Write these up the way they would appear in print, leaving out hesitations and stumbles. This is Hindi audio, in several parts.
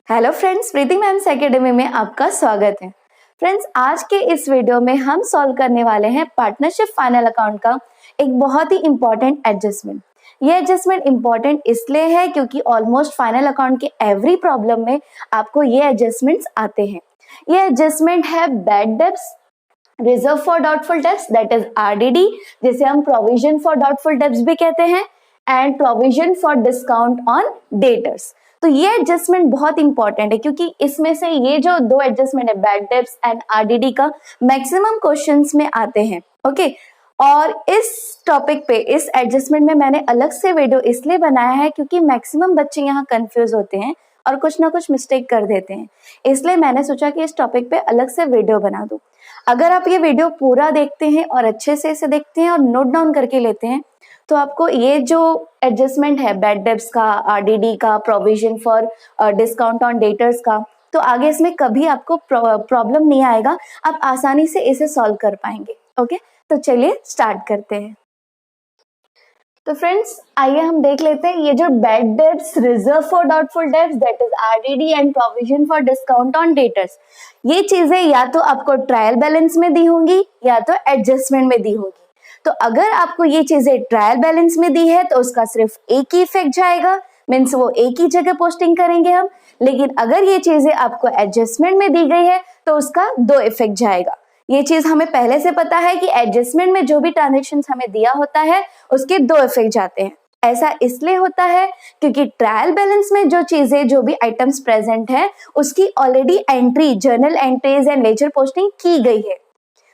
हेलो फ्रेंड्स, प्रीति मैम्स एकेडमी में आपका स्वागत है। फ्रेंड्स, आज के इस वीडियो में हम सॉल्व करने वाले हैं पार्टनरशिप फाइनल अकाउंट का एक बहुत ही इंपॉर्टेंट एडजस्टमेंट। ये एडजस्टमेंट इंपॉर्टेंट इसलिए है क्योंकि ऑलमोस्ट फाइनल अकाउंट के एवरी प्रॉब्लम में आपको ये एडजस्टमेंट्स आते हैं। ये एडजस्टमेंट है bad debts, reserve for doubtful debts that is RDD, जिसे हम प्रोविजन फॉर डाउटफुल डेब्ट्स भी कहते हैं, and provision for discount on debtors. तो ये एडजस्टमेंट बहुत इंपॉर्टेंट है क्योंकि इसमें से ये जो दो एडजस्टमेंट है बैड डेब्ट्स एंड आरडीडी का मैक्सिमम क्वेश्चंस में आते हैं। ओके, और इस टॉपिक पे इस एडजस्टमेंट में मैंने अलग से वीडियो इसलिए बनाया है क्योंकि मैक्सिमम बच्चे यहाँ कंफ्यूज होते हैं और कुछ ना कुछ मिस्टेक कर देते हैं, इसलिए मैंने सोचा कि इस टॉपिक पे अलग से वीडियो बना दूं। अगर आप ये वीडियो पूरा देखते हैं और अच्छे से इसे देखते हैं और नोट डाउन करके लेते हैं तो आपको ये जो एडजस्टमेंट है बैड डेब्ट्स का, आरडीडी का, provision for discount on debtors का, तो आगे इसमें कभी आपको प्रॉब्लम नहीं आएगा, आप आसानी से इसे सॉल्व कर पाएंगे। ओके, तो चलिए स्टार्ट करते हैं। तो फ्रेंड्स, आइए हम देख लेते हैं ये जो bad debts, reserve for doubtful debts that is RDD and provision for discount on debtors, ये चीजें या तो आपको ट्रायल बैलेंस में दी होंगी या तो एडजस्टमेंट में दी होगी। तो अगर आपको ये चीजें ट्रायल बैलेंस में दी है तो उसका सिर्फ एक ही इफेक्ट जाएगा, मीन्स वो एक ही जगह पोस्टिंग करेंगे हम। लेकिन अगर ये चीजें आपको एडजस्टमेंट में दी गई है तो उसका दो इफेक्ट जाएगा। ये चीज हमें पहले से पता है कि एडजस्टमेंट में जो भी ट्रांजेक्शन हमें दिया होता है उसके दो इफेक्ट जाते हैं। ऐसा इसलिए होता है क्योंकि ट्रायल बैलेंस में जो चीजें, जो भी आइटम्स प्रेजेंट है उसकी already entry, journal entries and ledger posting की गई है।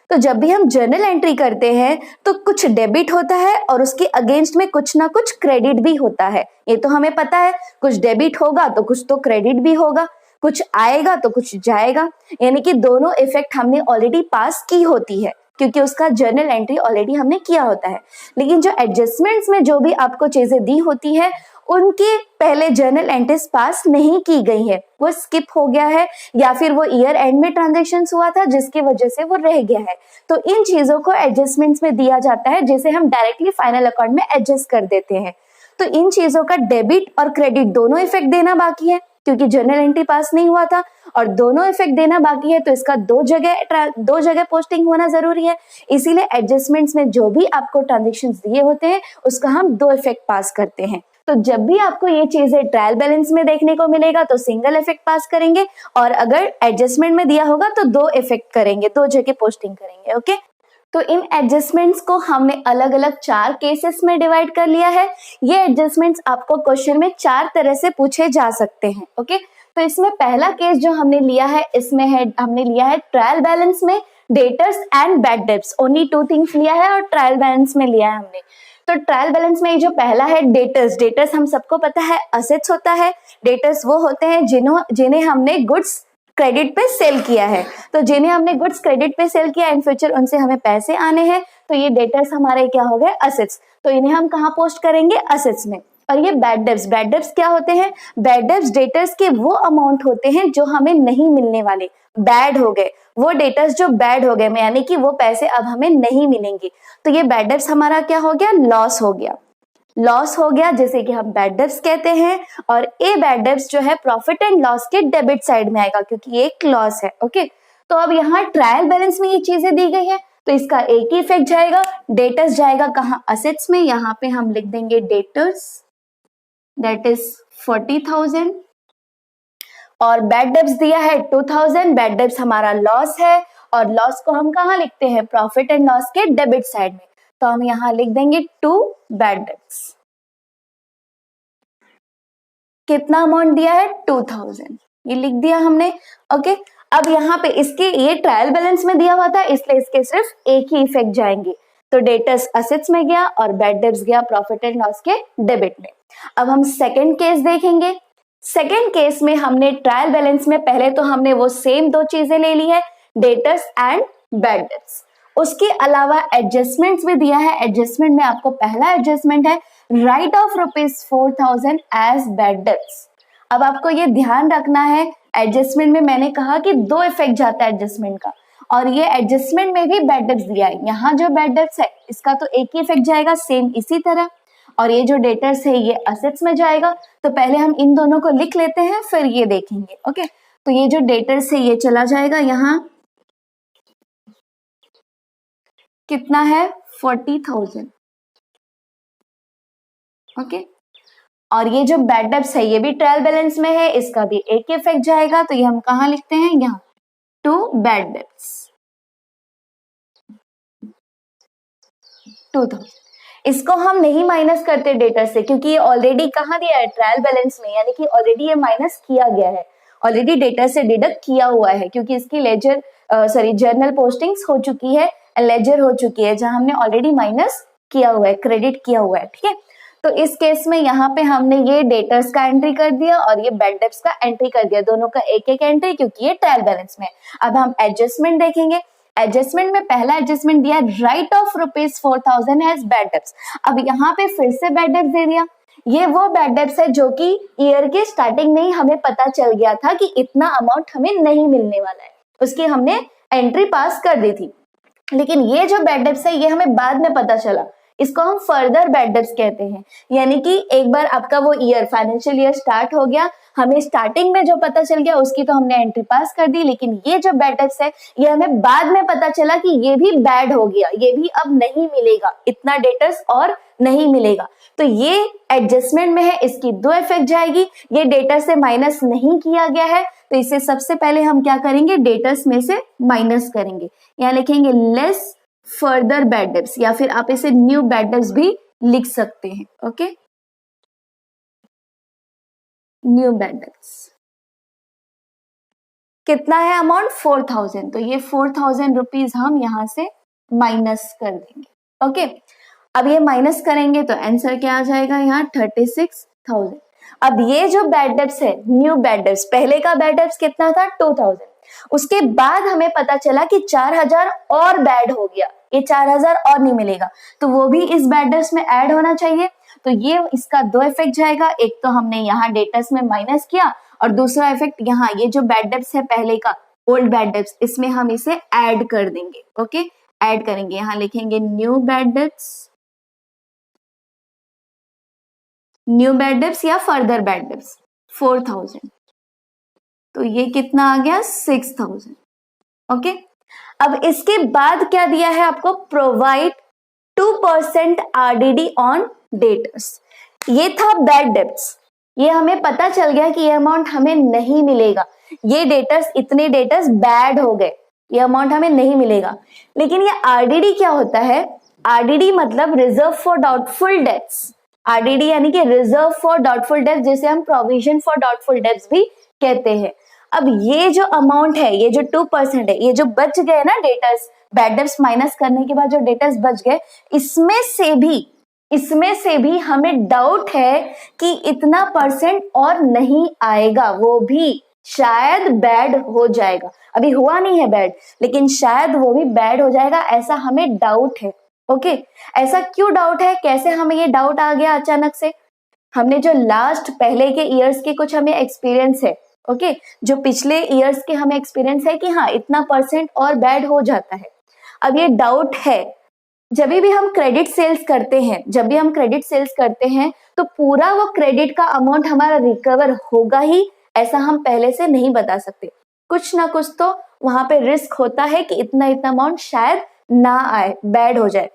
तो जब भी हम जर्नल एंट्री करते हैं तो कुछ डेबिट होता है और उसके अगेंस्ट में कुछ ना कुछ क्रेडिट भी होता है। ये तो हमें पता है, कुछ डेबिट होगा तो कुछ तो क्रेडिट भी होगा, कुछ आएगा तो कुछ जाएगा, यानी कि दोनों इफेक्ट हमने ऑलरेडी पास की होती है क्योंकि उसका जर्नल एंट्री ऑलरेडी हमने किया होता है। लेकिन जो एडजस्टमेंट्स में जो भी आपको चीजें दी होती है उनके पहले जर्नल एंट्रीज पास नहीं की गई है, वो स्किप हो गया है या फिर वो ईयर एंड में ट्रांजैक्शंस हुआ था जिसकी वजह से वो रह गया है। तो इन चीजों को एडजस्टमेंट्स में दिया जाता है जिसे हम डायरेक्टली फाइनल अकाउंट में एडजस्ट कर देते हैं। तो इन चीजों का डेबिट और क्रेडिट दोनों इफेक्ट देना बाकी है क्योंकि जर्नल एंट्री पास नहीं हुआ था और दोनों इफेक्ट देना बाकी है, तो इसका दो जगह पोस्टिंग होना जरूरी है। इसीलिए एडजस्टमेंट्स में जो भी आपको ट्रांजेक्शंस दिए होते हैं उसका हम दो इफेक्ट पास करते हैं। तो जब भी आपको ये चीजें ट्रायल बैलेंस में देखने को मिलेगा तो सिंगल इफेक्ट पास करेंगे और अगर एडजस्टमेंट में दिया होगा तो दो इफेक्ट करेंगे, दो जगह पोस्टिंग करेंगे। ओके, तो इन एडजस्टमेंट्स को हमने अलग अलग 4 केसेस में डिवाइड कर लिया है। ये एडजस्टमेंट्स आपको क्वेश्चन में 4 तरह से पूछे जा सकते हैं। ओके, तो इसमें पहला केस जो हमने लिया है, इसमें है हमने लिया है ट्रायल बैलेंस में debtors and bad debts, only 2 things लिया है और ट्रायल बैलेंस में लिया है हमने। तो ट्रायल बैलेंस में जो पहला है डेटर्स, डेटर्स हम सबको पता है असेट्स होता है। डेटर्स वो होते हैं जिन्हें हमने गुड्स क्रेडिट पे सेल किया है। तो जिन्हें हमने गुड्स क्रेडिट पे सेल किया, इन फ्यूचर उनसे हमें पैसे आने हैं, तो ये डेटर्स हमारे क्या हो गए, असेट्स। तो इन्हें हम कहाँ पोस्ट करेंगे, असेट्स में। और ये बैड डेब्ट्स, बैड डेब्ट्स क्या होते हैं, बैड डेब्ट्स डेटर्स के वो अमाउंट होते हैं जो हमें नहीं मिलने वाले, बैड हो गए वो डेटर्स जो बैड हो गए, यानी कि वो पैसे अब हमें नहीं मिलेंगे। तो ये बैड डेब्ट्स हमारा क्या हो गया, लॉस हो गया, लॉस हो गया, जैसे कि हम बैड डेब्ट्स कहते हैं। और ए बैड डेब्ट्स जो है प्रॉफिट एंड लॉस के डेबिट साइड में आएगा क्योंकि ये एक लॉस है। ओके, तो अब यहाँ ट्रायल बैलेंस में ये चीजें दी गई है तो इसका एक ही इफेक्ट जाएगा, डेटर्स जाएगा कहाँ, असेट्स में। यहाँ पे हम लिख देंगे डेटर्स दैट इज 40,000 और बैड डेब्ट्स दिया है 2,000। बैड डेब्ट्स हमारा लॉस है और लॉस को हम कहाँ लिखते हैं, प्रॉफिट एंड लॉस के डेबिट साइड में। तो हम यहाँ लिख देंगे 2 बैड डेब्ट्स। कितना अमाउंट दिया है, 2,000, ये लिख दिया हमने। ओके, अब यहाँ पे इसके ये ट्रायल बैलेंस में दिया हुआ था इसलिए इसके सिर्फ एक ही इफेक्ट जाएंगे। तो डेटर्स असेट्स में गया और बैड डेब्ट्स गया प्रॉफिट एंड लॉस के डेबिट में। अब हम सेकेंड केस देखेंगे। सेकेंड केस में हमने ट्रायल बैलेंस में पहले तो हमने वो सेम 2 चीजें ले ली है, डेटर्स एंड बैड डेब्ट्स। उसके अलावा एडजस्टमेंट्स भी दिया है। एडजस्टमेंट में आपको पहला एडजस्टमेंट है write off ₹4,000 as bad debts. अब आपको ये ध्यान रखना है, एडजस्टमेंट में मैंने कहा कि 2 इफेक्ट जाता है एडजस्टमेंट का, और ये एडजस्टमेंट में भी बैड डेब्ट्स दिया है। यहाँ जो बैड डेब्ट्स है इसका तो एक ही इफेक्ट जाएगा, सेम इसी तरह। और ये जो डेटर्स है ये असेट्स में जाएगा। तो पहले हम इन दोनों को लिख लेते हैं, फिर ये देखेंगे। ओके, तो ये जो डेटर्स है ये चला जाएगा यहाँ, कितना है 40,000। ओके, और ये जो बैड डेब्ट्स है ये भी ट्रायल बैलेंस में है, इसका भी एक इफेक्ट जाएगा। तो ये हम कहाँ लिखते हैं, यहाँ टू बैड डेब्ट्स 2000। इसको हम नहीं माइनस करते डेटर से, क्योंकि ये ऑलरेडी कहाँ दिया है, ट्रायल बैलेंस में, यानी कि ऑलरेडी ये माइनस किया गया है, ऑलरेडी डेटर से डिडक्ट किया हुआ है, क्योंकि इसकी लेजर जर्नल पोस्टिंग्स हो चुकी है, लेजर हो चुकी है, जहां हमने ऑलरेडी माइनस किया हुआ है, क्रेडिट किया हुआ है। ठीक है, तो इस केस में यहाँ पे हमने ये डेटर्स का एंट्री कर दिया और ये बैड डेब्ट्स का एंट्री कर दिया, दोनों का एक एक एंट्री, क्योंकि ये ट्रायल बैलेंस में। अब हम एडजस्टमेंट देखेंगे। एडजस्टमेंट में पहला एडजस्टमेंट दिया write off ₹4,000 as bad debts. अब यहाँ पे फिर से बैड डेब्ट्स दे दिया। ये वो बैड डेब्ट्स है जो कि ईयर के स्टार्टिंग में ही हमें पता चल गया था कि इतना अमाउंट हमें नहीं मिलने वाला है, उसकी हमने एंट्री पास कर दी थी। लेकिन ये जो बैड डेब्ट्स है ये हमें बाद में पता चला, इसको हम फर्दर बैड डेब्ट्स कहते हैं। यानी कि एक बार आपका वो ईयर, फाइनेंशियल ईयर स्टार्ट हो गया, हमें स्टार्टिंग में जो पता चल गया उसकी तो हमने एंट्री पास कर दी, लेकिन ये जो बैड डेब्ट्स है ये हमें बाद में पता चला कि ये भी बैड हो गया, ये भी अब नहीं मिलेगा, इतना डेटर्स और नहीं मिलेगा। तो ये एडजस्टमेंट में है, इसकी दो इफेक्ट जाएगी। ये डेटर से माइनस नहीं किया गया है, तो इसे सबसे पहले हम क्या करेंगे, डेटर्स में से माइनस करेंगे। यहाँ लिखेंगे लेस फर्दर बैड डेब्ट्स, या फिर आप इसे न्यू बैड डेब्ट्स भी लिख सकते हैं। ओके, न्यू बैड डेब्ट्स कितना है अमाउंट 4,000, तो ये 4,000 रुपीज हम यहां से माइनस कर देंगे। ओके, अब ये माइनस करेंगे तो आंसर क्या आ जाएगा, यहाँ 36,000। अब ये जो बैड डेब्ट्स है, न्यू बैड डेब्ट्स, पहले का बैड डेब्ट्स कितना था 2,000, उसके बाद हमें पता चला कि 4,000 और बैड हो गया, ये 4,000 और नहीं मिलेगा, तो वो भी इस बैड डेब्ट्स में ऐड होना चाहिए। तो ये इसका दो इफेक्ट जाएगा, एक तो हमने यहाँ डेटर्स में माइनस किया, और दूसरा इफेक्ट यहाँ ये जो बैड डेब्ट्स है पहले का ओल्ड बैड डेब्ट्स, इसमें हम इसे ऐड कर देंगे। ओके, ऐड करेंगे, यहाँ लिखेंगे new bad debts, new bad debts या फर्दर बैड डेब्ट्स 4,000, तो ये कितना आ गया 6,000। ओके, अब इसके बाद क्या दिया है आपको, प्रोवाइड 2% RDD ऑन डेटर्स। ये था बैड डेब्ट्स, ये हमें पता चल गया कि ये अमाउंट हमें नहीं मिलेगा, ये डेटर्स, इतने डेटर्स बैड हो गए, ये अमाउंट हमें नहीं मिलेगा। लेकिन ये RDD क्या होता है, RDD मतलब reserve for doubtful debts, RDD यानी कि रिजर्व फॉर डाउटफुल डेब्ट्स, जिसे हम प्रोविजन फॉर डाउटफुल डेब्ट्स भी कहते हैं। अब ये जो अमाउंट है, ये जो 2% है, ये जो बच गए ना डेटर्स, बैड डेब्ट्स माइनस करने के बाद जो डेटर्स बच गए, इसमें से भी हमें डाउट है कि इतना परसेंट और नहीं आएगा, वो भी शायद बैड हो जाएगा। अभी हुआ नहीं है बैड, लेकिन शायद वो भी बैड हो जाएगा, ऐसा हमें डाउट है। ओके, ऐसा क्यों डाउट है, कैसे हमें ये डाउट आ गया अचानक से, हमने जो लास्ट पहले के ईयर्स के कुछ हमें एक्सपीरियंस है, ओके, जो पिछले ईयर्स के हमें एक्सपीरियंस है कि हाँ इतना परसेंट और बैड हो जाता है। अब ये डाउट है, जब भी हम क्रेडिट सेल्स करते हैं, तो पूरा वो क्रेडिट का अमाउंट हमारा रिकवर होगा ही, ऐसा हम पहले से नहीं बता सकते, कुछ ना कुछ तो वहां पे रिस्क होता है कि इतना अमाउंट शायद ना आए, बैड हो जाए,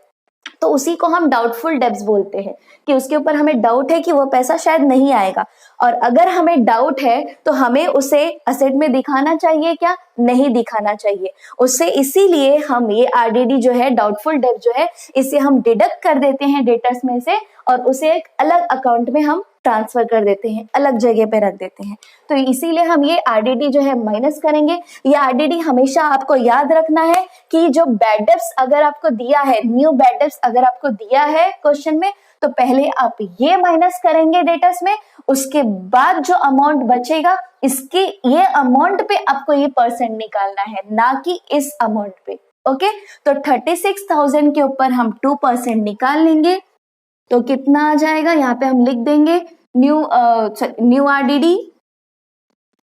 तो उसी को हम डाउटफुल डेब्ट्स बोलते हैं, कि उसके ऊपर हमें डाउट है कि वो पैसा शायद नहीं आएगा। और अगर हमें डाउट है तो हमें उसे असेट में दिखाना चाहिए क्या, नहीं दिखाना चाहिए उसे, इसीलिए हम ये RDD जो है, डाउटफुल डेब्ट जो है, इसे हम डिडक्ट कर देते हैं डेटर्स में से, और उसे एक अलग अकाउंट में हम ट्रांसफर कर देते हैं, अलग जगह पे रख देते हैं। तो इसीलिए हम ये RDD जो है माइनस करेंगे। ये RDD हमेशा आपको याद रखना है कि जो बैड डेब्ट्स अगर आपको दिया है, न्यू बैड डेब्ट्स अगर आपको दिया है क्वेश्चन में, तो पहले आप ये माइनस करेंगे डेटर्स में, उसके बाद जो अमाउंट बचेगा, इसके ये अमाउंट पे आपको ये परसेंट निकालना है, ना कि इस अमाउंट पे। ओके, तो 36,000 के ऊपर हम 2% निकाल लेंगे, तो कितना आ जाएगा, यहाँ पे हम लिख देंगे न्यू RDD।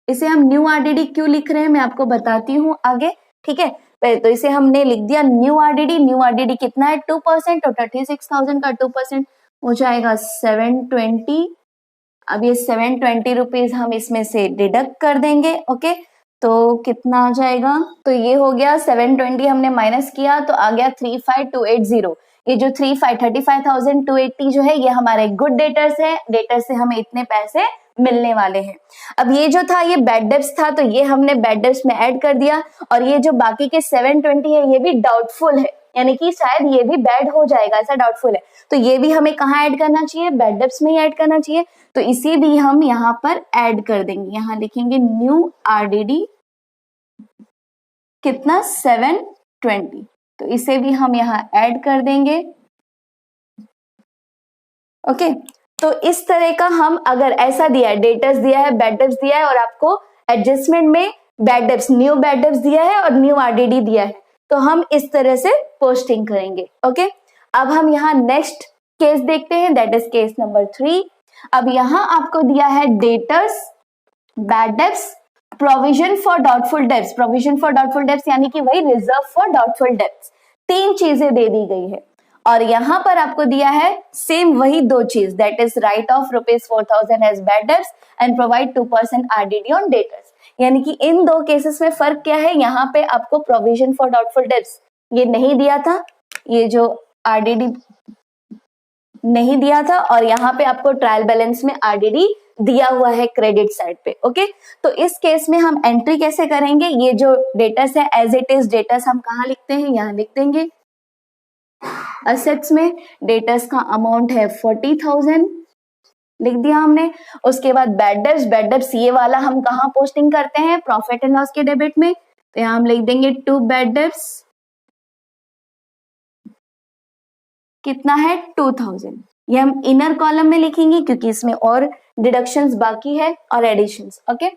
इसे हम न्यू RDD क्यों लिख रहे हैं मैं आपको बताती हूँ आगे, ठीक है। तो इसे हमने लिख दिया न्यू RDD कितना है 2%, तो 36,000 का 2%, हो जाएगा 720। अब ये 720 रुपीज हम इसमें से डिडक्ट कर देंगे। ओके, तो कितना आ जाएगा, तो ये हो गया 720 हमने माइनस किया तो आ गया 35280। ये जो 35,280 जो है ये हमारे गुड डेटर्स है, डेटर से हमें इतने पैसे मिलने वाले हैं। अब ये जो था ये बैड डेब्ट्स था तो ये हमने बैड डेब्ट्स में ऐड कर दिया, और ये जो बाकी के 720 है ये भी डाउटफुल है, यानी कि शायद ये भी बैड हो जाएगा, ऐसा डाउटफुल है, तो ये भी हमें कहाँ ऐड करना चाहिए, बैड डेब्ट्स में ही ऐड करना चाहिए। तो इसे भी हम यहाँ पर ऐड कर देंगे, यहाँ लिखेंगे न्यू आरडीडी कितना 720, तो इसे भी हम यहाँ ऐड कर देंगे। ओके, तो इस तरह का हम अगर ऐसा दिया है, डेटर्स दिया है, बैड डेब्ट्स दिया है, और आपको एडजस्टमेंट में bad debts, new bad debts दिया है और न्यू आरडीडी दिया है, तो हम इस तरह से पोस्टिंग करेंगे। ओके, अब हम यहाँ नेक्स्ट केस देखते हैं, दैट इज केस नंबर 3। अब यहाँ आपको दिया है debtors, bad debts, provision for doubtful debts. Provision for doubtful debts यानी कि वही रिजर्व फॉर डाउटफुल डेब्ट्स, 3 चीजें दे दी गई है। और यहाँ पर आपको दिया है सेम वही 2 चीज, that is write off ₹4,000 as bad debts and provide 2% RDD on debtors. यानी कि इन 2 केसेस में फर्क क्या है, यहाँ पे आपको प्रोविजन फॉर डाउटफुल डेब्ट्स ये नहीं दिया था, ये जो आरडीडी नहीं दिया था, और यहाँ पे आपको ट्रायल बैलेंस में आरडीडी दिया हुआ है क्रेडिट साइड पे। ओके, तो इस केस में हम एंट्री कैसे करेंगे, ये जो डेटर्स है एज इट इज डेटर्स हम कहाँ लिखते हैं, यहाँ लिख देंगे असेट्स में। डेटर्स का अमाउंट है 40,000 लिख दिया हमने। उसके बाद बैड डेब्ट्स, बैड डेब्ट्स ये वाला हम कहाँ पोस्टिंग करते हैं, प्रॉफिट एंड लॉस के डेबिट में, तो यहाँ हम लिख देंगे टू बैड डेब्ट्स कितना है 2,000। ये हम इनर कॉलम में लिखेंगे क्योंकि इसमें और डिडक्शंस बाकी है और एडिशंस। ओके,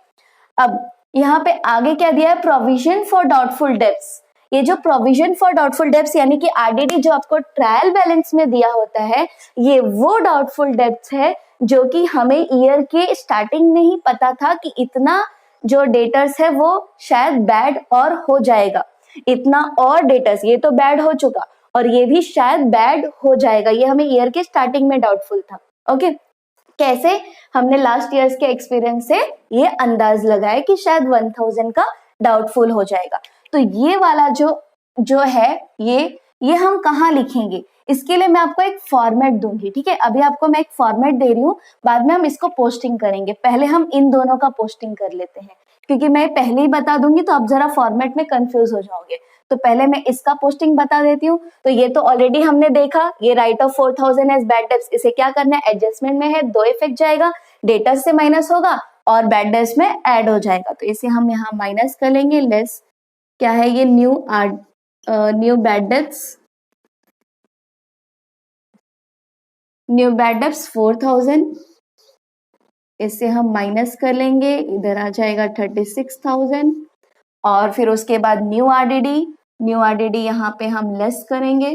अब यहाँ पे आगे क्या दिया है, प्रोविजन फॉर डाउटफुल डेब्ट्स। ये जो प्रोविजन फॉर डाउटफुल डेब्ट्स यानी कि आरडीडी जो आपको ट्रायल बैलेंस में दिया होता है, ये वो डाउटफुल डेब्ट्स है जो कि हमें ईयर के स्टार्टिंग में ही पता था कि इतना जो डेटर्स है वो शायद बैड और हो जाएगा, इतना और डेटर्स, ये तो बैड हो चुका और ये भी शायद बैड हो जाएगा, ये हमें ईयर के स्टार्टिंग में डाउटफुल था। ओके, कैसे, हमने लास्ट ईयर्स के एक्सपीरियंस से ये अंदाज लगाया कि शायद 1,000 का डाउटफुल हो जाएगा। तो ये वाला जो है ये हम कहाँ लिखेंगे, इसके लिए मैं आपको एक फॉर्मेट दूंगी। ठीक है, अभी आपको मैं एक फॉर्मेट दे रही हूँ, बाद में हम इसको पोस्टिंग करेंगे, पहले हम इन दोनों का पोस्टिंग कर लेते हैं, क्योंकि मैं पहले ही बता दूंगी तो आप जरा फॉर्मेट में कंफ्यूज हो जाओगे। तो पहले मैं इसका पोस्टिंग बता देती हूँ। तो ये तो ऑलरेडी हमने देखा, ये write off 4,000 as bad debts, इसे क्या करना है, एडजस्टमेंट में है, 2 इफेक्ट जाएगा, डेटर्स से माइनस होगा और बैड डेब्ट्स में ऐड हो जाएगा, तो इसे हम यहाँ माइनस कर लेंगे। लेस क्या है ये, new bad debts, new bad debts 4,000, इससे हम माइनस कर लेंगे, इधर आ जाएगा 36,000, और फिर उसके बाद न्यू आरडीडी यहाँ पे हम लेस करेंगे।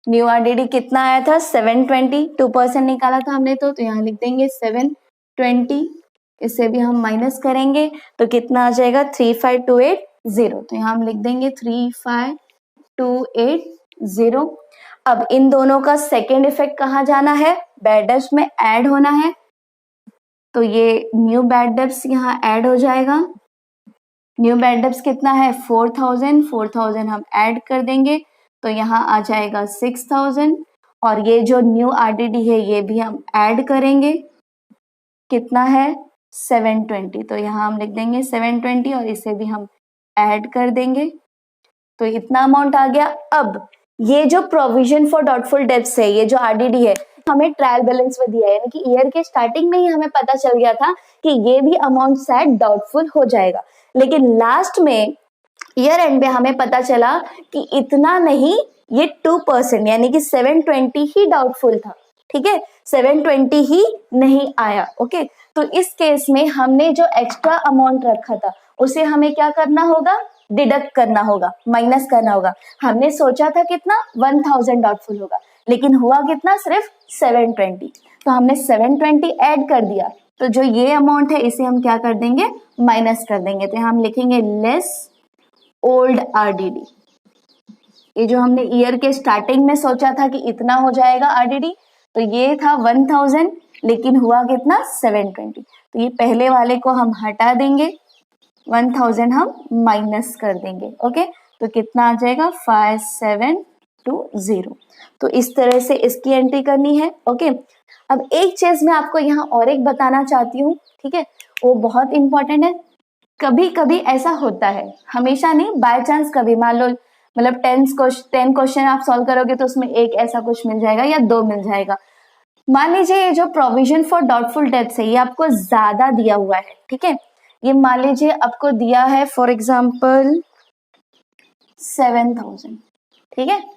न्यू आरडीडी कितना आया था 720, 2% निकाला था हमने, तो यहाँ लिख देंगे 720, इससे भी हम माइनस करेंगे तो कितना आ जाएगा 35,280, तो यहाँ हम लिख देंगे 35,280। अब इन दोनों का सेकेंड इफेक्ट कहाँ जाना है, बैड डेब्ट्स में ऐड होना है, तो ये न्यू बैड डेब्ट्स यहाँ ऐड हो जाएगा। न्यू बैड डेब्ट्स कितना है 4,000 हम ऐड कर देंगे तो यहाँ आ जाएगा 6,000, और ये जो न्यू आरडीडी है ये भी हम ऐड करेंगे, कितना है 720, तो यहाँ हम लिख देंगे 720 और इसे भी हम ऐड कर देंगे, तो इतना अमाउंट आ गया। अब ये जो प्रोविजन फॉर डाउटफुल डेब्ट्स है, ये जो आरडीडी है, हमें ट्रायल बैलेंस में दिया है, यानी कि ईयर के स्टार्टिंग में ही हमें पता चल गया था कि ये भी अमाउंट शायद डाउटफुल हो जाएगा, लेकिन लास्ट में ईयर एंड पे हमें पता चला कि इतना नहीं, ये 2% यानी कि 720 ही डाउटफुल था। ठीक है, 720 ही नहीं आया। ओके, तो इस केस में हमने जो एक्स्ट्रा अमाउंट रखा था उसे हमें क्या करना होगा, डिडक्ट करना होगा, माइनस करना होगा। हमने सोचा था कितना 1,000 डाउटफुल होगा, लेकिन हुआ कितना, सिर्फ 720, तो हमने 720 ऐड कर दिया, तो जो ये अमाउंट है इसे हम क्या कर देंगे, माइनस कर देंगे, तो हम लिखेंगे लेस ओल्ड आरडीडी। ये जो हमने ईयर के स्टार्टिंग में सोचा था कि इतना हो जाएगा आरडीडी, तो ये था 1000 लेकिन हुआ कितना 720। तो ये पहले वाले को हम हटा देंगे, 1000 हम माइनस कर देंगे। ओके, तो कितना आ जाएगा 5720। तो इस तरह से इसकी एंट्री करनी है। ओके, अब एक चीज मैं आपको यहाँ और एक बताना चाहती हूँ, ठीक है, वो बहुत इंपॉर्टेंट है। कभी कभी ऐसा होता है, हमेशा नहीं, बाय चांस कभी, मान लो मतलब 10 क्वेश्चन आप सॉल्व करोगे तो उसमें एक ऐसा कुछ मिल जाएगा या दो मिल जाएगा। मान लीजिए ये जो प्रोविजन फॉर डाउटफुल डेब्ट्स है ये आपको ज्यादा दिया हुआ है, ठीक है, ये मान लीजिए आपको दिया है फॉर एग्जाम्पल 7000, ठीक है।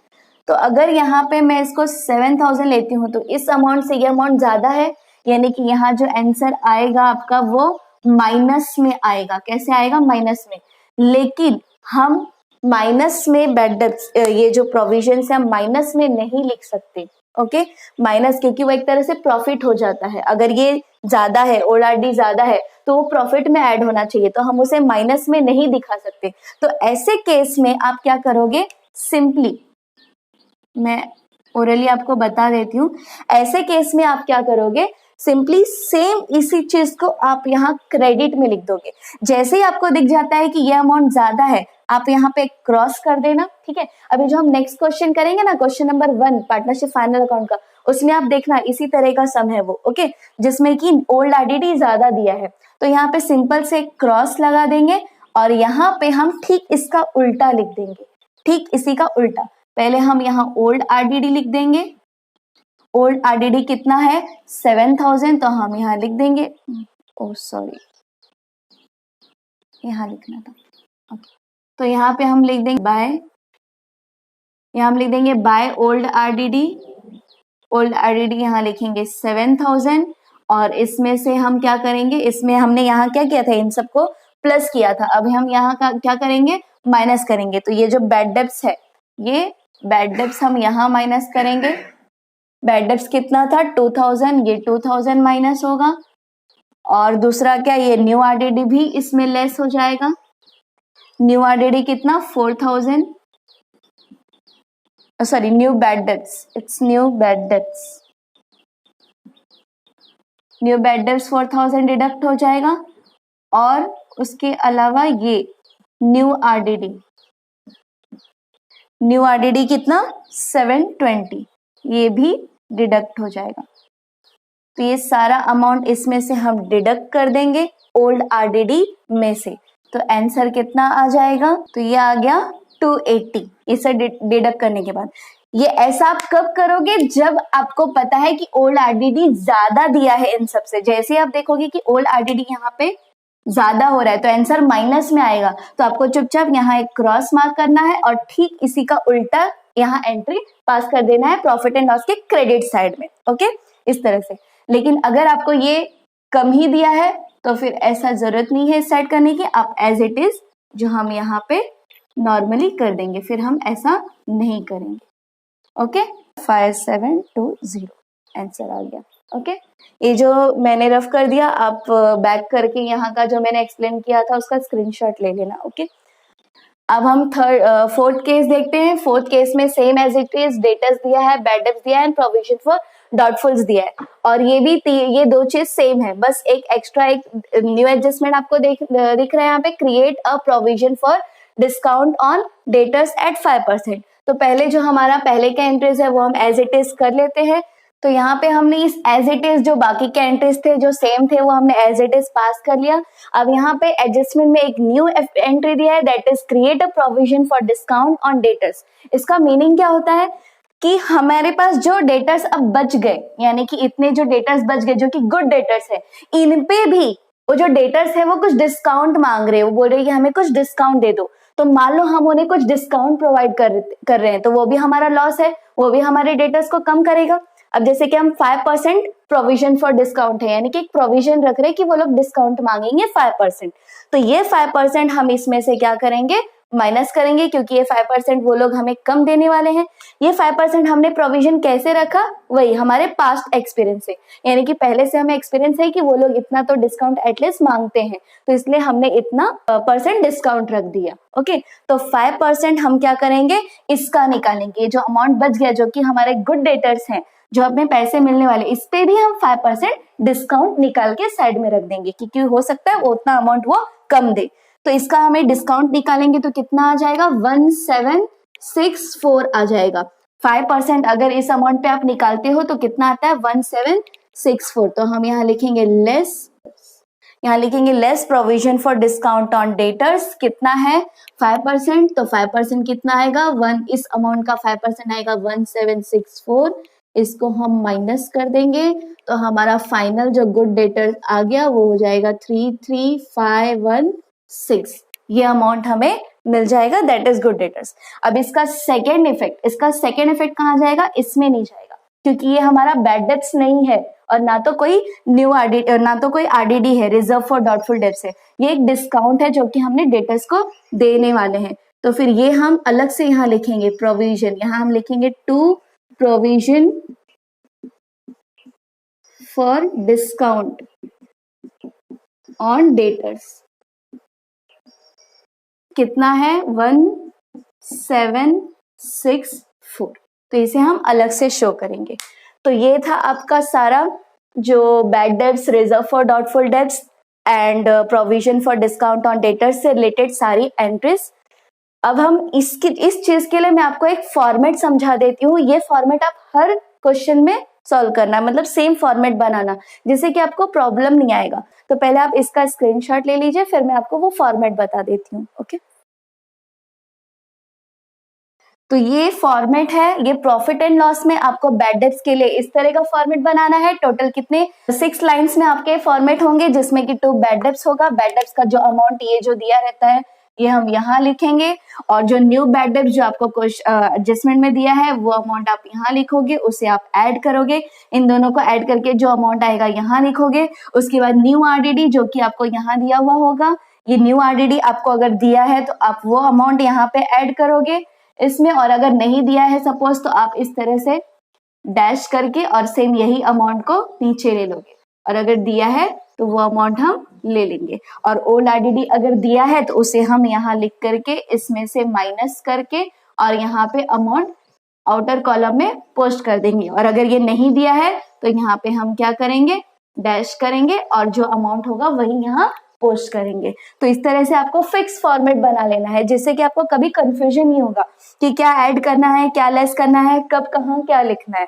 तो अगर यहाँ पे मैं इसको 7000 लेती हूँ तो इस अमाउंट से ये अमाउंट ज्यादा है, यानी कि यहाँ जो आंसर आएगा आपका वो माइनस में आएगा। कैसे आएगा? माइनस में। लेकिन हम माइनस में बैड डेब्ट्स, ये जो प्रोविजन है हम माइनस में नहीं लिख सकते। ओके, माइनस, क्योंकि वो एक तरह से प्रॉफिट हो जाता है। अगर ये ज्यादा है, ओआरडी ज्यादा है, तो वो प्रॉफिट में ऐड होना चाहिए, तो हम उसे माइनस में नहीं दिखा सकते। तो ऐसे केस में आप क्या करोगे? सिंपली मैं ओरली आपको बता देती हूँ, ऐसे केस में आप क्या करोगे? सिंपली सेम इसी चीज को आप यहाँ क्रेडिट में लिख दोगे। जैसे ही आपको दिख जाता है कि ये अमाउंट ज्यादा है, आप यहाँ पे क्रॉस कर देना, ठीक है। अभी जो हम नेक्स्ट क्वेश्चन करेंगे ना, question number 1 partnership final account का, उसमें आप देखना इसी तरह का सम है वो, ओके, जिसमें कि ओल्ड आरडीडी ज्यादा दिया है। तो यहाँ पे सिंपल से क्रॉस लगा देंगे और यहाँ पे हम ठीक इसका उल्टा लिख देंगे, ठीक इसी का उल्टा। पहले हम यहाँ ओल्ड आरडीडी लिख देंगे। ओल्ड आरडीडी कितना है? 7000, तो हम यहाँ लिख देंगे, ओ सॉरी, यहाँ लिखना था। ओके, तो यहाँ पे हम लिख देंगे बाय, यहाँ हम लिख देंगे by old RDD. Old RDD यहाँ लिखेंगे 7000 और इसमें से हम क्या करेंगे? इसमें हमने यहाँ क्या किया था? इन सबको प्लस किया था। अब हम यहाँ का क्या करेंगे? माइनस करेंगे। तो ये जो बैड डेब्ट्स है, ये बैड डेब्ट्स हम यहाँ माइनस करेंगे। बैड डेब्ट्स कितना था? 2000, ये 2000 माइनस होगा। और दूसरा क्या, ये न्यू आरडीडी भी इसमें लेस हो जाएगा। न्यू आरडीडी कितना? 4000, sorry new bad debts, it's new bad debts, new bad debts 4000 deduct हो जाएगा। और उसके अलावा ये न्यू आरडीडी, न्यू आरडीडी कितना? 720, ये भी डिडक्ट हो जाएगा। तो ये सारा अमाउंट इसमें से हम डिडक्ट कर देंगे ओल्ड आरडीडी में से। तो आंसर कितना आ जाएगा? तो ये आ गया 280, इसे डिडक्ट करने के बाद। ये ऐसा आप कब करोगे? जब आपको पता है कि ओल्ड आरडीडी ज्यादा दिया है इन सबसे। जैसे आप देखोगे कि ओल्ड आरडीडी यहाँ पे ज्यादा हो रहा है तो आंसर माइनस में आएगा, तो आपको चुपचाप यहाँ एक क्रॉस मार्क करना है और ठीक इसी का उल्टा यहाँ एंट्री पास कर देना है प्रॉफिट एंड लॉस के क्रेडिट साइड में। ओके, इस तरह से। लेकिन अगर आपको ये कम ही दिया है तो फिर ऐसा जरूरत नहीं है इस साइड करने की, आप एज इट इज जो हम यहाँ पे नॉर्मली कर देंगे, फिर हम ऐसा नहीं करेंगे। ओके, 5720 आंसर आ गया। ओके, ये जो मैंने रफ कर दिया, आप बैक करके यहाँ का जो मैंने एक्सप्लेन किया था उसका स्क्रीनशॉट ले लेना। ओके, अब हम फोर्थ केस देखते हैं। फोर्थ केस में same as it is debtors दिया है, बैड डेब्ट्स दिया है एंड प्रोविजन फॉर डाउटफुल्स दिया है। और ये भी ये दो चीज सेम है, बस एक एक्स्ट्रा एक न्यू एडजस्टमेंट आपको दिख रहा है यहाँ पे, create a provision for discount on debtors at 5%। तो पहले जो हमारा पहले का एंट्रीज है वो हम एज इट इज कर लेते हैं। तो यहाँ पे हमने इस एज इट इज जो बाकी के एंट्रीज थे जो सेम थे वो हमने एज इट इज पास कर लिया। अब यहाँ पे एडजस्टमेंट में एक न्यू एंट्री दिया है, that is create a provision for discount on debtors. इसका मीनिंग क्या होता है कि हमारे पास जो डेटर्स अब बच गए, यानी कि इतने जो डेटर्स बच गए जो कि गुड डेटर्स है, इन पे भी वो जो डेटर्स है वो कुछ डिस्काउंट मांग रहे हैं, वो बोल रहे हैं कि हमें कुछ डिस्काउंट दे दो। तो मान लो हम उन्हें कुछ डिस्काउंट प्रोवाइड कर रहे हैं, तो वो भी हमारा लॉस है, वो भी हमारे डेटर्स को कम करेगा। अब जैसे कि हम 5% प्रोविजन फॉर डिस्काउंट है, यानी कि एक प्रोविजन रख रहे हैं कि वो लोग डिस्काउंट मांगेंगे 5%, तो ये 5% हम इसमें से क्या करेंगे? माइनस करेंगे, क्योंकि ये 5% वो लोग हमें कम देने वाले हैं। ये 5% हमने प्रोविजन कैसे रखा? वही हमारे पास्ट एक्सपीरियंस से, यानी कि पहले से हमें एक्सपीरियंस है कि वो लोग इतना तो डिस्काउंट एटलीस्ट मांगते हैं, तो इसलिए हमने इतना % डिस्काउंट रख दिया। ओके, तो 5% हम क्या करेंगे? इसका निकालेंगे, जो अमाउंट बच गया जो कि हमारे गुड डेटर्स हैं, जो हमें पैसे मिलने वाले इस पे भी हम 5% डिस्काउंट निकाल के साइड में रख देंगे, क्योंकि हो सकता है वो उतना अमाउंट वो कम दे। तो इसका हमें डिस्काउंट निकालेंगे तो कितना आ जाएगा, 1764 आ जाएगा। 5% अगर इस अमाउंट पे आप निकालते हो तो कितना आता है, 1764। तो हम यहाँ लिखेंगे less provision for discount on debtors कितना है, 5%। तो 5% कितना आएगा, इस अमाउंट का 5% आएगा 1764। इसको हम माइनस कर देंगे तो हमारा फाइनल जो गुड डेटर्स आ गया वो हो जाएगा 33516। ये अमाउंट हमें मिल जाएगा, दैट इज गुड डेटर्स। अब इसका सेकेंड इफेक्ट कहाँ जाएगा, इसमें नहीं जाएगा, क्योंकि ये हमारा बैड डेब्ट्स नहीं है और ना तो कोई आरडीडी है, रिजर्व फॉर डाउटफुल डेब्ट्स है। ये एक डिस्काउंट है जो कि हमने डेटर्स को देने वाले हैं। तो फिर ये हम अलग से यहाँ लिखेंगे प्रोविजन, यहाँ हम लिखेंगे to provision for discount on debtors कितना है, 1764। तो इसे हम अलग से शो करेंगे। तो ये था आपका सारा जो bad debts, reserve for doubtful debts and provision for discount on debtors से रिलेटेड सारी एंट्रीज। अब हम इस चीज के लिए मैं आपको एक फॉर्मेट समझा देती हूँ। ये फॉर्मेट आप हर क्वेश्चन में सॉल्व करना, मतलब सेम फॉर्मेट बनाना, जिससे कि आपको प्रॉब्लम नहीं आएगा। तो पहले आप इसका स्क्रीनशॉट ले लीजिए, फिर मैं आपको वो फॉर्मेट बता देती हूँ। ओके, तो ये फॉर्मेट है, ये प्रॉफिट एंड लॉस में आपको बैड डेब्ट्स के लिए इस तरह का फॉर्मेट बनाना है। टोटल कितने 6 लाइंस में आपके फॉर्मेट होंगे, जिसमें कि 2 बैड डेब्ट्स होगा। बैड डेब्ट्स का जो अमाउंट ये जो दिया रहता है ये हम यहाँ लिखेंगे, और जो न्यू बैड डेब्ट्स जो आपको एडजस्टमेंट में दिया है वो अमाउंट आप यहाँ लिखोगे, उसे आप ऐड करोगे। इन दोनों को ऐड करके जो अमाउंट आएगा यहाँ लिखोगे। उसके बाद न्यू आरडीडी जो कि आपको यहाँ दिया हुआ होगा, ये न्यू आरडीडी आपको अगर दिया है तो आप वो अमाउंट यहाँ पे ऐड करोगे इसमें, और अगर नहीं दिया है सपोज तो आप इस तरह से डैश करके और सेम यही अमाउंट को नीचे ले लोगे, और अगर दिया है तो वो अमाउंट हम ले लेंगे। और ओल्ड आरडीडी अगर दिया है तो उसे हम यहाँ लिख करके इसमें से माइनस करके और यहाँ पे अमाउंट आउटर कॉलम में पोस्ट कर देंगे। और अगर ये नहीं दिया है तो यहाँ पे हम क्या करेंगे, डैश करेंगे और जो अमाउंट होगा वही यहाँ पोस्ट करेंगे। तो इस तरह से आपको फिक्स फॉर्मेट बना लेना है, जिससे कि आपको कभी कंफ्यूजन नहीं होगा कि क्या ऐड करना है, क्या लेस करना है, कब कहाँ क्या लिखना है।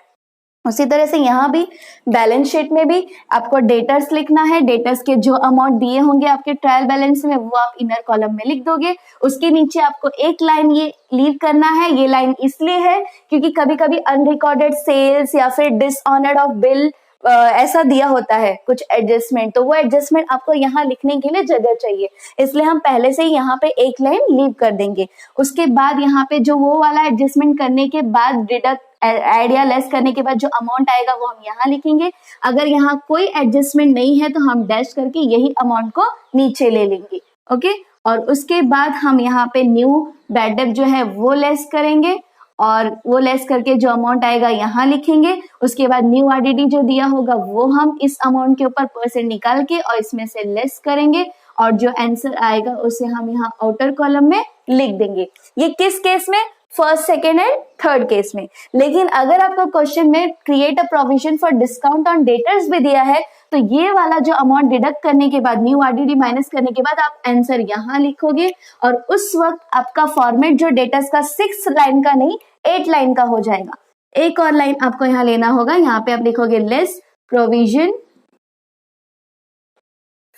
उसी तरह से यहाँ भी बैलेंस शीट में भी आपको डेटर्स लिखना है। डेटर्स के जो अमाउंट दिए होंगे आपके ट्रायल बैलेंस में वो आप इनर कॉलम में लिख दोगे। उसके नीचे आपको एक लाइन ये लीव करना है। ये लाइन इसलिए है क्योंकि कभी कभी अनरिकॉर्डेड सेल्स या फिर डिसऑनर्ड ऑफ बिल ऐसा दिया होता है कुछ एडजस्टमेंट, तो वो एडजस्टमेंट आपको यहाँ लिखने के लिए जगह चाहिए, इसलिए हम पहले से ही यहाँ पे एक लाइन लीव कर देंगे। उसके बाद यहाँ पे जो वो वाला एडजस्टमेंट करने के बाद डिडक्ट ऐड या लेस करने के बाद जो अमाउंट आएगा वो हम यहाँ लिखेंगे। अगर यहाँ कोई एडजस्टमेंट नहीं है तो हम डैश करके यही अमाउंट को नीचे ले लेंगे। ओके, और उसके बाद हम यहाँ पे न्यू बैड डेब्ट जो है वो लेस करेंगे और वो लेस करके जो अमाउंट आएगा यहाँ लिखेंगे। उसके बाद न्यू आरडीडी जो दिया होगा वो हम इस अमाउंट के ऊपर परसेंट निकाल के और इसमें से लेस करेंगे और जो आंसर आएगा उसे हम यहाँ आउटर कॉलम में लिख देंगे। ये किस केस में, first, second and third case में। लेकिन अगर आपको क्वेश्चन में create a provision for discount on debtors भी दिया है तो ये वाला जो अमाउंट डिडक्ट करने के बाद न्यू आरडीडी माइनस करने के बाद आप आंसर यहाँ लिखोगे और उस वक्त आपका फॉर्मेट जो डेटर्स का 6 लाइन का नहीं 8 लाइन का हो जाएगा। एक और लाइन आपको यहाँ लेना होगा, यहाँ पे आप लिखोगे less provision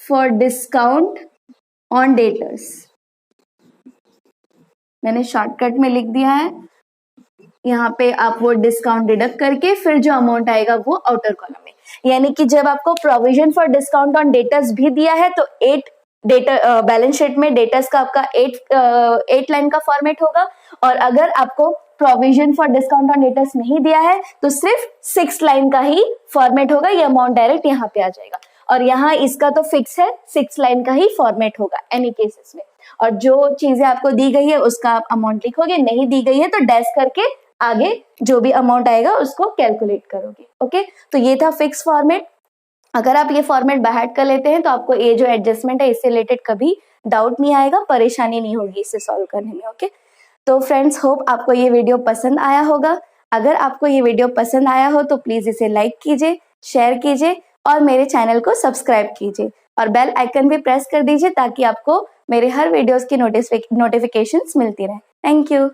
for discount on debtors. मैंने शॉर्टकट में लिख दिया है। यहाँ पे आप वो डिस्काउंट डिडक्ट करके फिर जो अमाउंट आएगा वो आउटर कॉलम में, यानी कि जब आपको provision for discount on debtors भी दिया है तो 8 डेटर बैलेंस शीट में डेटर्स का आपका 8 लाइन का फॉर्मेट होगा, और अगर आपको provision for discount on debtors नहीं दिया है तो सिर्फ 6 लाइन का ही फॉर्मेट होगा। ये अमाउंट डायरेक्ट यहाँ पे आ जाएगा और यहाँ इसका तो फिक्स है 6 लाइन का ही फॉर्मेट होगा एनी केसेस में। और जो चीजें आपको दी गई है उसका आप अमाउंट लिखोगे, नहीं दी गई है तो डैश करके आगे जो भी अमाउंट आएगा उसको कैलकुलेट करोगे। ओके, तो ये था फिक्स फॉर्मेट। अगर आप ये फॉर्मेट बाय हार्ट कर लेते हैं तो आपको ये जो एडजस्टमेंट है इससे रिलेटेड कभी डाउट नहीं आएगा, परेशानी नहीं होगी इसे सॉल्व करने में। ओके, तो फ्रेंड्स होप आपको ये वीडियो पसंद आया होगा। अगर आपको ये वीडियो पसंद आया हो तो प्लीज इसे लाइक कीजिए, शेयर कीजिए और मेरे चैनल को सब्सक्राइब कीजिए और बेल आइकन भी प्रेस कर दीजिए ताकि आपको मेरे हर वीडियोस की नोटिफिकेशंस मिलती रहे। Thank you.